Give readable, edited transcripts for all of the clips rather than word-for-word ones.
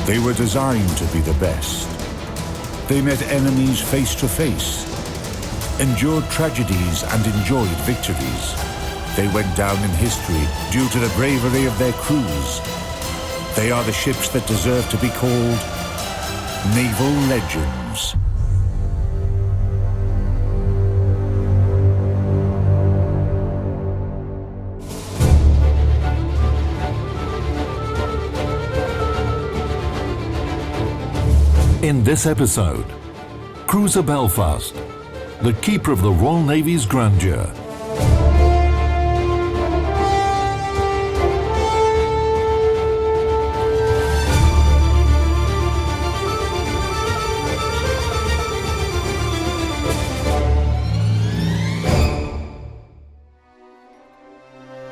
They were designed to be the best. They met enemies face to face, endured tragedies and enjoyed victories. They went down in history due to the bravery of their crews. They are the ships that deserve to be called Naval Legends. In this episode, Cruiser Belfast, the keeper of the Royal Navy's grandeur.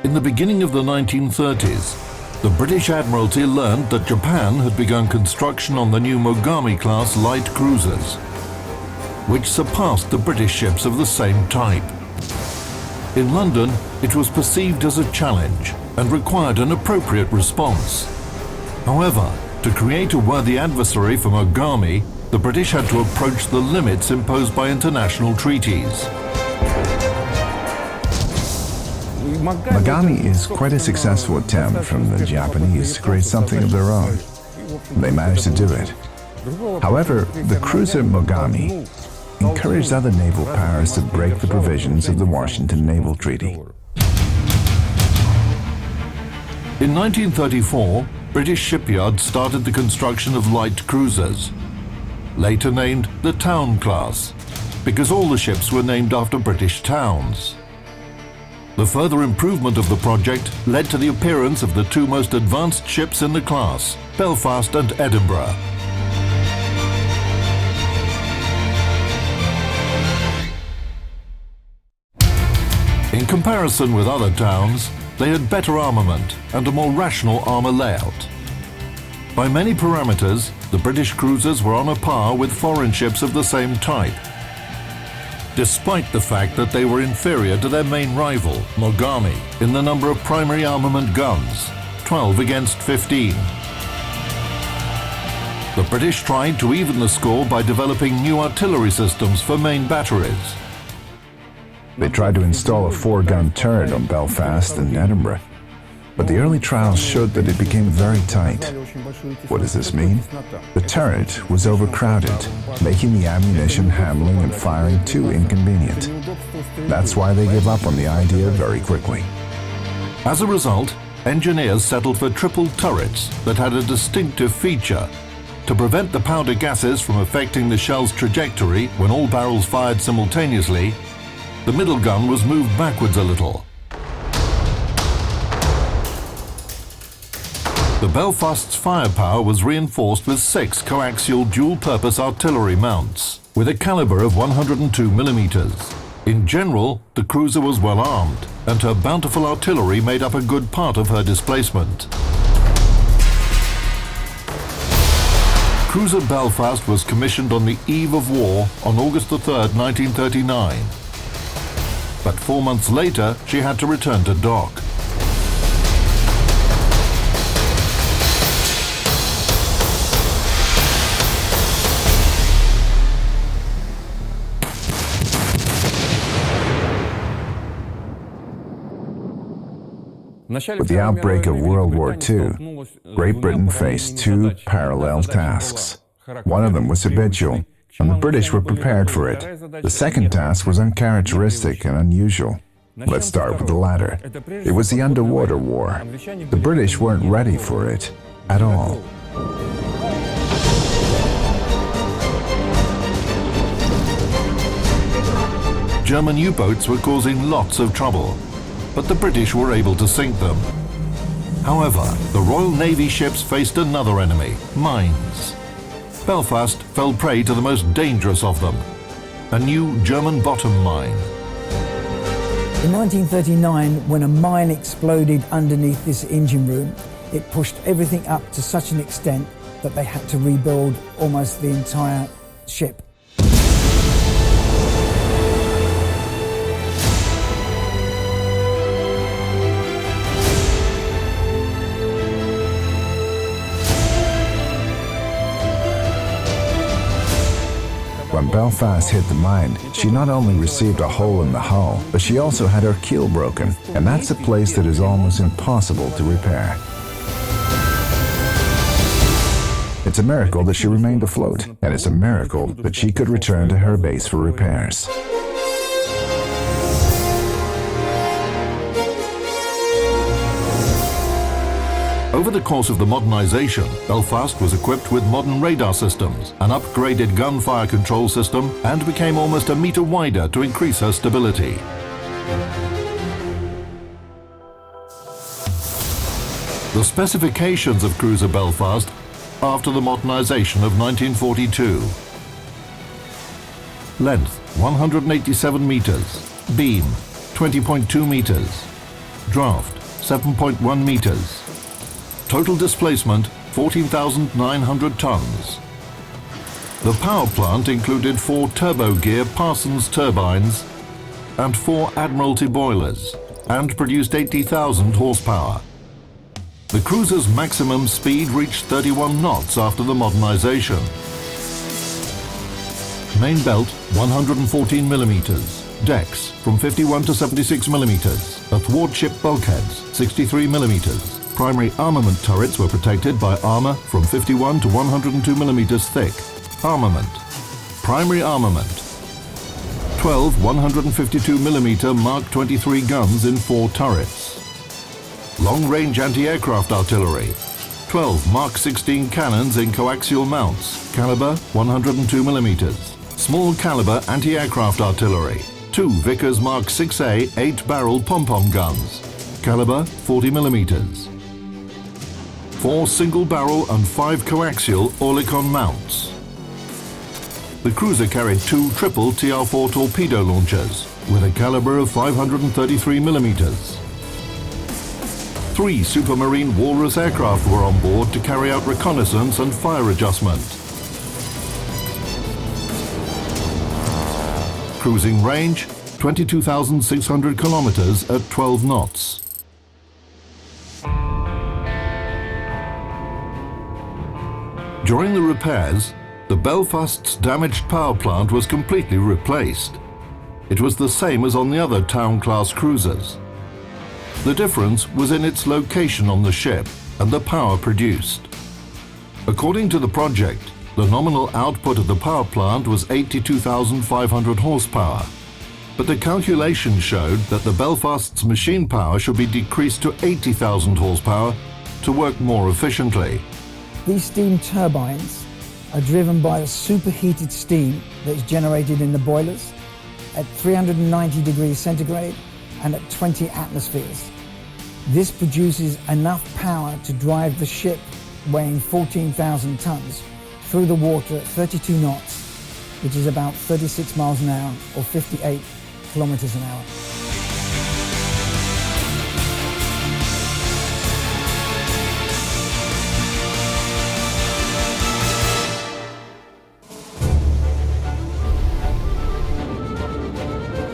In the beginning of the 1930s, the British Admiralty learned that Japan had begun construction on the new Mogami-class light cruisers, which surpassed the British ships of the same type. In London, it was perceived as a challenge and required an appropriate response. However, to create a worthy adversary for Mogami, the British had to approach the limits imposed by international treaties. Mogami is quite a successful attempt from the Japanese to create something of their own. They managed to do it. However, the cruiser Mogami encouraged other naval powers to break the provisions of the Washington Naval Treaty. In 1934, British shipyards started the construction of light cruisers, later named the Town-class, because all the ships were named after British towns. The further improvement of the project led to the appearance of the two most advanced ships in the class, Belfast and Edinburgh. In comparison with other towns, they had better armament and a more rational armour layout. By many parameters, the British cruisers were on a par with foreign ships of the same type, despite the fact that they were inferior to their main rival, Mogami, in the number of primary armament guns, 12 against 15. The British tried to even the score by developing new artillery systems for main batteries. They tried to install a 4-gun turret on Belfast and Edinburgh, but the early trials showed that it became very tight. What does this mean? The turret was overcrowded, making the ammunition handling and firing too inconvenient. That's why they gave up on the idea very quickly. As a result, engineers settled for triple turrets that had a distinctive feature. To prevent the powder gases from affecting the shell's trajectory when all barrels fired simultaneously, the middle gun was moved backwards a little. The Belfast's firepower was reinforced with 6 coaxial dual-purpose artillery mounts, with a caliber of 102 millimeters. In general, the cruiser was well armed, and her bountiful artillery made up a good part of her displacement. Cruiser Belfast was commissioned on the eve of war on August 3, 1939. But 4 months later, she had to return to dock. With the outbreak of World War II, Great Britain faced 2 parallel tasks. One of them was habitual, and the British were prepared for it. The second task was uncharacteristic and unusual. Let's start with the latter. It was the underwater war. The British weren't ready for it at all. German U-boats were causing lots of trouble, but the British were able to sink them. However, the Royal Navy ships faced another enemy, mines. Belfast fell prey to the most dangerous of them, a new German bottom mine. In 1939, when a mine exploded underneath this engine room, it pushed everything up to such an extent that they had to rebuild almost the entire ship. when Belfast hit the mine, she not only received a hole in the hull, but she also had her keel broken, and that's a place that is almost impossible to repair. It's a miracle that she remained afloat, and it's a miracle that she could return to her base for repairs. Over the course of the modernization, Belfast was equipped with modern radar systems, an upgraded gunfire control system, and became almost a meter wider to increase her stability. The specifications of cruiser Belfast after the modernization of 1942. Length 187 meters, beam 20.2 meters, draft 7.1 meters. Total displacement 14,900 tons. The power plant included 4 turbo-gear Parsons turbines and 4 Admiralty boilers, and produced 80,000 horsepower. The cruiser's maximum speed reached 31 knots after the modernization. Main belt 114 millimeters, decks from 51 to 76 millimeters, athwartship bulkheads 63 millimeters. Primary armament turrets were protected by armor from 51 to 102 millimeters thick. Armament. Primary armament. 12 152 millimeter Mark 23 guns in 4 turrets. Long-range anti-aircraft artillery. 12 Mark 16 cannons in coaxial mounts, caliber 102 millimeters. Small caliber anti-aircraft artillery. 2 Vickers Mark 6A 8-barrel pom-pom guns, caliber 40 millimeters. 4 single-barrel and 5 coaxial Oerlikon mounts. The cruiser carried 2 triple TR-4 torpedo launchers with a caliber of 533 millimeters. 3 Supermarine Walrus aircraft were on board to carry out reconnaissance and fire adjustment. Cruising range 22,600 kilometers at 12 knots. During the repairs, the Belfast's damaged power plant was completely replaced. It was the same as on the other Town-class cruisers. The difference was in its location on the ship and the power produced. According to the project, the nominal output of the power plant was 82,500 horsepower, but the calculations showed that the Belfast's machine power should be decreased to 80,000 horsepower to work more efficiently. These steam turbines are driven by the superheated steam that is generated in the boilers at 390 degrees centigrade and at 20 atmospheres. This produces enough power to drive the ship weighing 14,000 tons through the water at 32 knots, which is about 36 miles an hour or 58 kilometers an hour.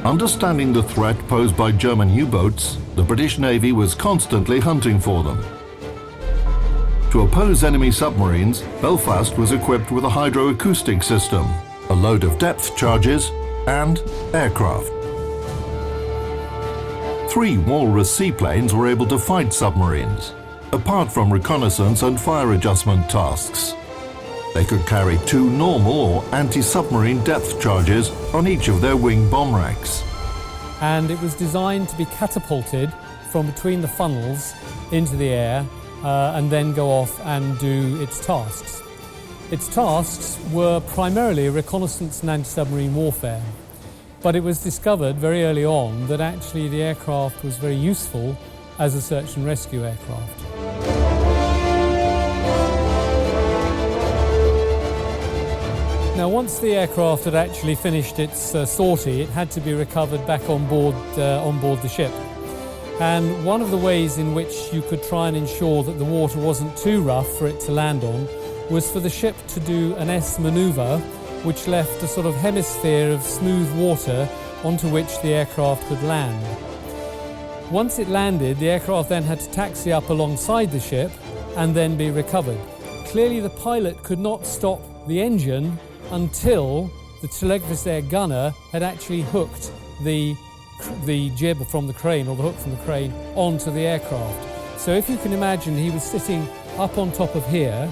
Understanding the threat posed by German U-boats, the British Navy was constantly hunting for them. To oppose enemy submarines, Belfast was equipped with a hydroacoustic system, a load of depth charges, and aircraft. 3 Walrus seaplanes were able to fight submarines, apart from reconnaissance and fire adjustment tasks. They could carry 2 normal or anti-submarine depth charges on each of their wing bomb racks. And it was designed to be catapulted from between the funnels into the air and then go off and do its tasks. Its tasks were primarily reconnaissance and anti-submarine warfare, but it was discovered very early on that actually the aircraft was very useful as a search and rescue aircraft. Now, once the aircraft had actually finished its sortie, it had to be recovered back on board the ship. And one of the ways in which you could try and ensure that the water wasn't too rough for it to land on was for the ship to do an S manoeuvre, which left a sort of hemisphere of smooth water onto which the aircraft could land. Once it landed, the aircraft then had to taxi up alongside the ship and then be recovered. Clearly, the pilot could not stop the engine until the telegrapher gunner had actually hooked the jib from the crane, or the hook from the crane, onto the aircraft. So if you can imagine, he was sitting up on top of here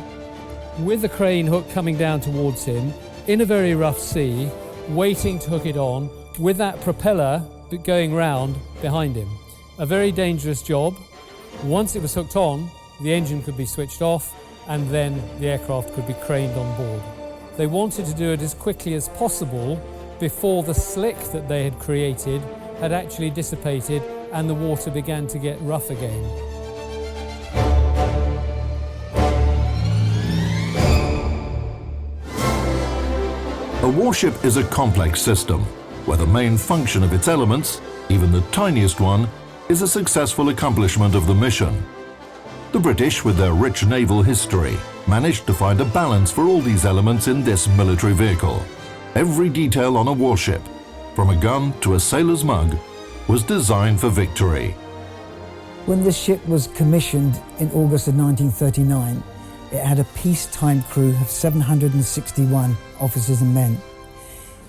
with the crane hook coming down towards him in a very rough sea, waiting to hook it on with that propeller going round behind him. A very dangerous job. Once it was hooked on, the engine could be switched off and then the aircraft could be craned on board. They wanted to do it as quickly as possible before the slick that they had created had actually dissipated and the water began to get rough again. A warship is a complex system, where the main function of its elements, even the tiniest one, is a successful accomplishment of the mission. The British, with their rich naval history, managed to find a balance for all these elements in this military vehicle. Every detail on a warship, from a gun to a sailor's mug, was designed for victory. When this ship was commissioned in August of 1939, it had a peacetime crew of 761 officers and men.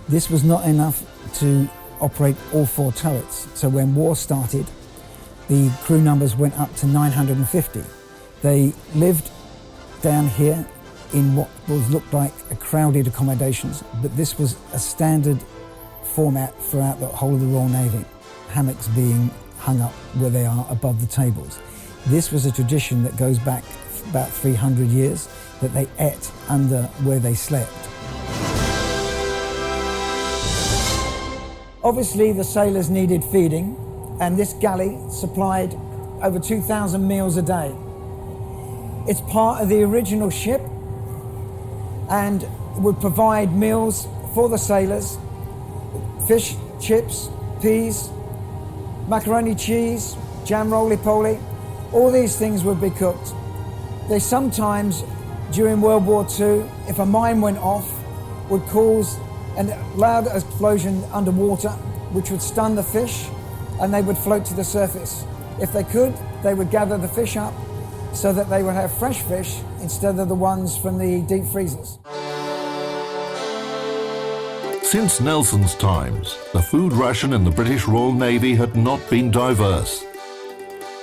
This was not enough to operate all 4 turrets, so when war started, the crew numbers went up to 950. They lived down here in what looked like a crowded accommodations, but this was a standard format throughout the whole of the Royal Navy, hammocks being hung up where they are above the tables. This was a tradition that goes back about 300 years, that they ate under where they slept. Obviously the sailors needed feeding, and this galley supplied over 2,000 meals a day. It's part of the original ship and would provide meals for the sailors: fish, chips, peas, macaroni cheese, jam roly-poly. All these things would be cooked. They sometimes, during World War II, if a mine went off, would cause a loud explosion underwater, which would stun the fish, and they would float to the surface. If they could, they would gather the fish up so that they would have fresh fish instead of the ones from the deep freezers. Since Nelson's times, the food ration in the British Royal Navy had not been diverse.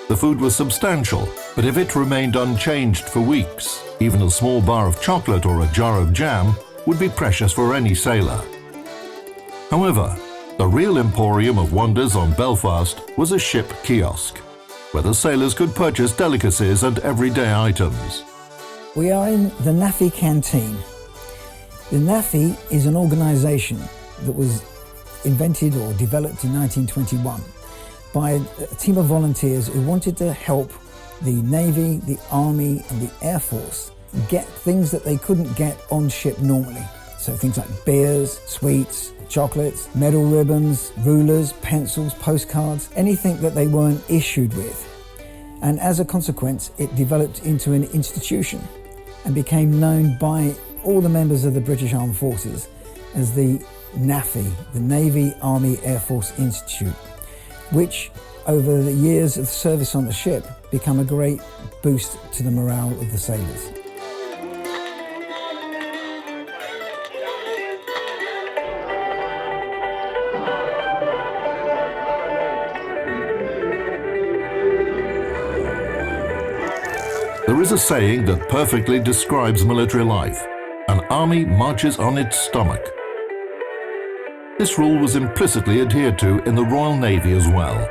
The food was substantial, but if it remained unchanged for weeks, even a small bar of chocolate or a jar of jam would be precious for any sailor. However, the real emporium of wonders on Belfast was a ship kiosk, where the sailors could purchase delicacies and everyday items. We are in the NAFI canteen. The NAFI is an organisation that was invented or developed in 1921 by a team of volunteers who wanted to help the Navy, the Army and the Air Force get things that they couldn't get on ship normally. So things like beers, sweets, chocolates, medal ribbons, rulers, pencils, postcards, anything that they weren't issued with. And as a consequence, it developed into an institution and became known by all the members of the British Armed Forces as the NAFI, the Navy Army Air Force Institute, which over the years of service on the ship become a great boost to the morale of the sailors. There is a saying that perfectly describes military life: an army marches on its stomach. This rule was implicitly adhered to in the Royal Navy as well.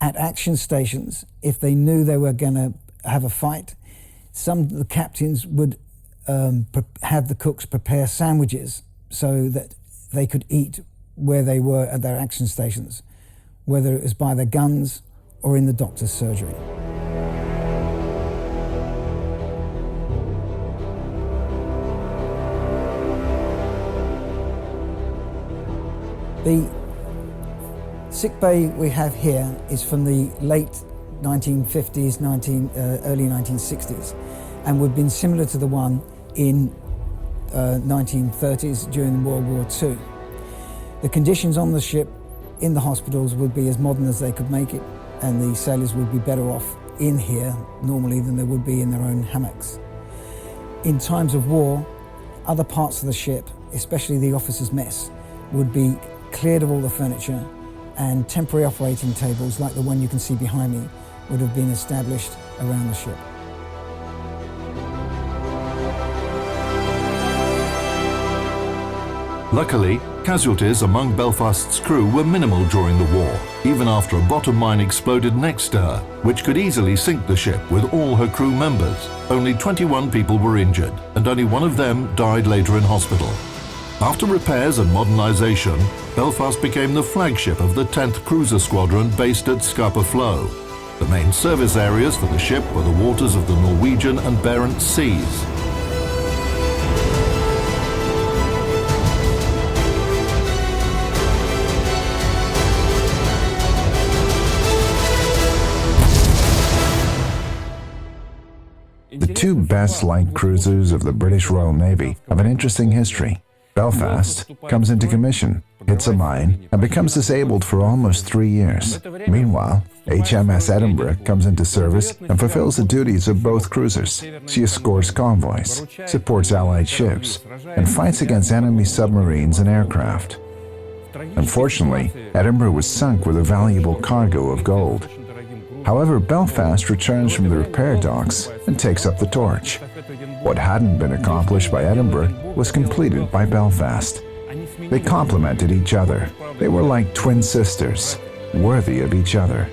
At action stations, if they knew they were going to have a fight, some of the captains would have the cooks prepare sandwiches so that they could eat where they were at their action stations, whether it was by their guns or in the doctor's surgery. The sick bay we have here is from the late 1950s, early 1960s, and would have been similar to the one in 1930s during World War II. The conditions on the ship in the hospitals would be as modern as they could make it, and the sailors would be better off in here normally than they would be in their own hammocks. In times of war, other parts of the ship, especially the officers' mess, would be cleared of all the furniture, and temporary operating tables like the one you can see behind me would have been established around the ship. Luckily, casualties among Belfast's crew were minimal during the war, even after a bottom mine exploded next to her, which could easily sink the ship with all her crew members. Only 21 people were injured, and only one of them died later in hospital. After repairs and modernisation, Belfast became the flagship of the 10th Cruiser Squadron based at Scapa Flow. The main service areas for the ship were the waters of the Norwegian and Barents Seas. The two best light cruisers of the British Royal Navy have an interesting history. Belfast comes into commission, hits a mine, and becomes disabled for almost 3 years. Meanwhile, HMS Edinburgh comes into service and fulfills the duties of both cruisers. She escorts convoys, supports Allied ships, and fights against enemy submarines and aircraft. Unfortunately, Edinburgh was sunk with a valuable cargo of gold. However, Belfast returns from the repair docks and takes up the torch. What hadn't been accomplished by Edinburgh was completed by Belfast. They complemented each other. They were like twin sisters, worthy of each other.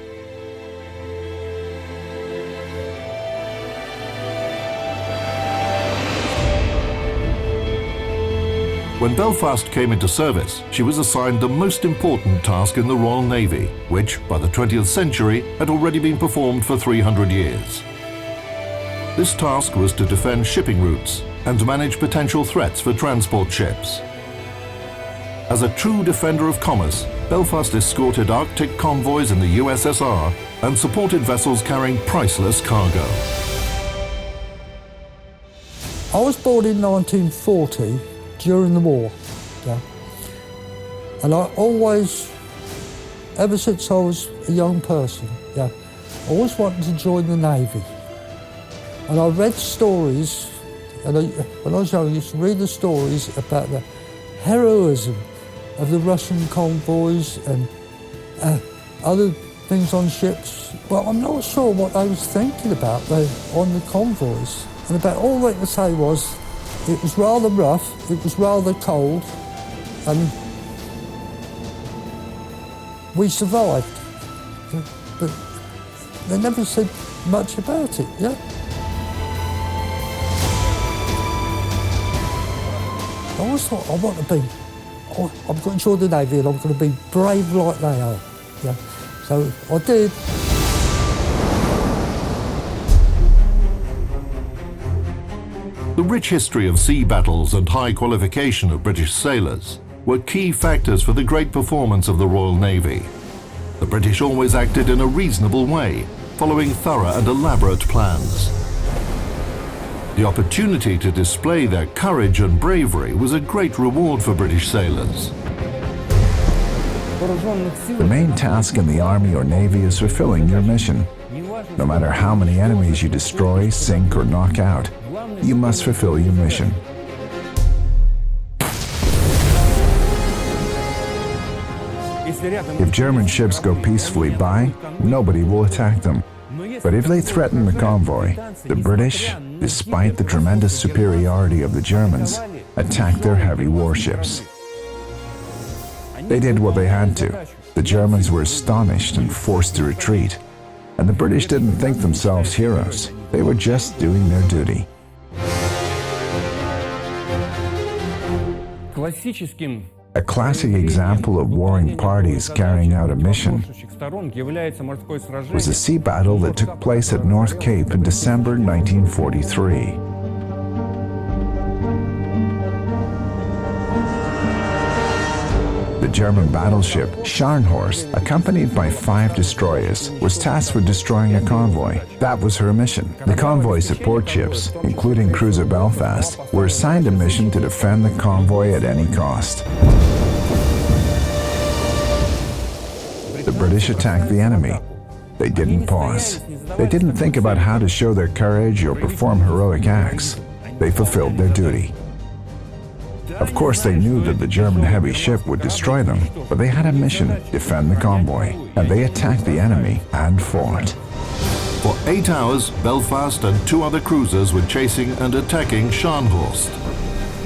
When Belfast came into service, she was assigned the most important task in the Royal Navy, which, by the 20th century, had already been performed for 300 years. This task was to defend shipping routes and manage potential threats for transport ships. As a true defender of commerce, Belfast escorted Arctic convoys in the USSR and supported vessels carrying priceless cargo. I was born in 1940 during the war, yeah. And I always, ever since I was a young person, yeah, I always wanted to join the Navy. And I read stories, and when I was young, I used to read the stories about the heroism of the Russian convoys and other things on ships. But I'm not sure what I was thinking about on the convoys. And about all they could say was, it was rather rough, it was rather cold, and we survived. But they never said much about it, yeah? I always thought, I'm going to join the Navy and I'm going to be brave like they are, yeah? So I did. The rich history of sea battles and high qualification of British sailors were key factors for the great performance of the Royal Navy. The British always acted in a reasonable way, following thorough and elaborate plans. The opportunity to display their courage and bravery was a great reward for British sailors. The main task in the Army or Navy is fulfilling your mission. No matter how many enemies you destroy, sink, or knock out, you must fulfill your mission. If German ships go peacefully by, nobody will attack them. But if they threaten the convoy, the British, despite the tremendous superiority of the Germans, attacked their heavy warships. They did what they had to. The Germans were astonished and forced to retreat. And the British didn't think themselves heroes. They were just doing their duty. A classic example of warring parties carrying out a mission was a sea battle that took place at North Cape in December 1943. The German battleship Scharnhorst, accompanied by 5 destroyers, was tasked with destroying a convoy. That was her mission. The convoy support ships, including cruiser Belfast, were assigned a mission to defend the convoy at any cost. The British attacked the enemy. They didn't pause. They didn't think about how to show their courage or perform heroic acts. They fulfilled their duty. Of course, they knew that the German heavy ship would destroy them, but they had a mission: defend the convoy, and they attacked the enemy and fought. For 8 hours, Belfast and 2 other cruisers were chasing and attacking Scharnhorst,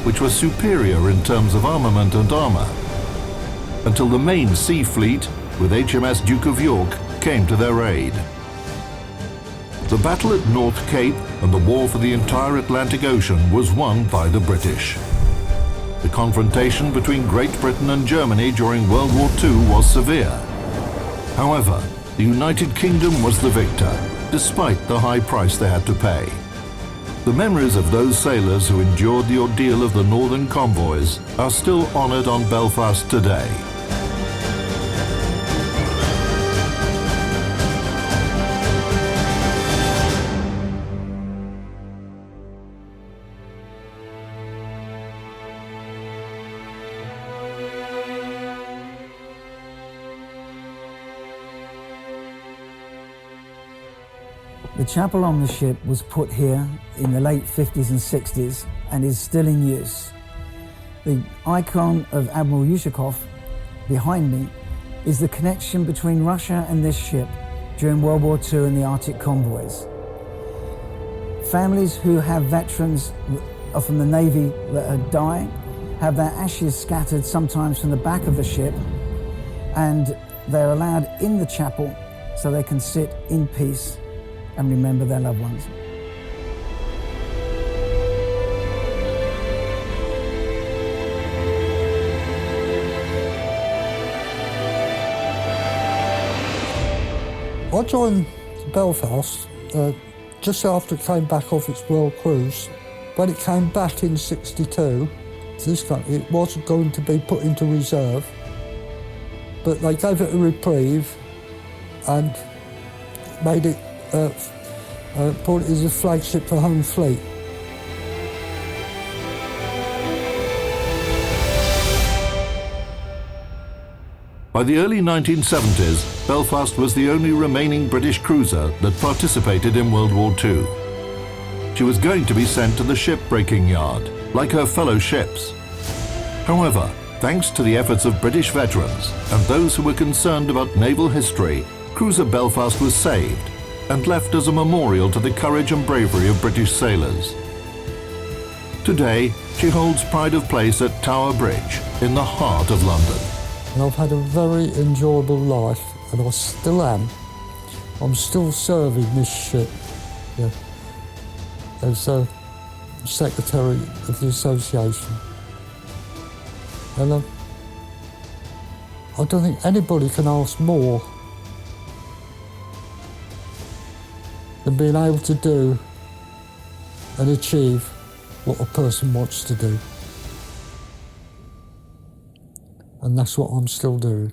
which was superior in terms of armament and armor, until the main sea fleet, with HMS Duke of York, came to their aid. The battle at North Cape and the war for the entire Atlantic Ocean was won by the British. The confrontation between Great Britain and Germany during World War II was severe. However, the United Kingdom was the victor, despite the high price they had to pay. The memories of those sailors who endured the ordeal of the northern convoys are still honored on Belfast today. The chapel on the ship was put here in the late 50s and 60s and is still in use. The icon of Admiral Yushakov behind me is the connection between Russia and this ship during World War II and the Arctic convoys. Families who have veterans from the Navy that are dying have their ashes scattered sometimes from the back of the ship, and they're allowed in the chapel so they can sit in peace and remember their loved ones. I joined Belfast just after it came back off its world cruise. When it came back in '62 to this country, it wasn't going to be put into reserve, but they gave it a reprieve and made it put it as a flagship for Home Fleet. By the early 1970s, Belfast was the only remaining British cruiser that participated in World War II. She was going to be sent to the shipbreaking yard, like her fellow ships. However, thanks to the efforts of British veterans and those who were concerned about naval history, cruiser Belfast was saved and left as a memorial to the courage and bravery of British sailors. Today, she holds pride of place at Tower Bridge, in the heart of London. And I've had a very enjoyable life, and I still am. I'm still serving this ship as Secretary of the Association. And I don't think anybody can ask more than being able to do and achieve what a person wants to do. And that's what I'm still doing.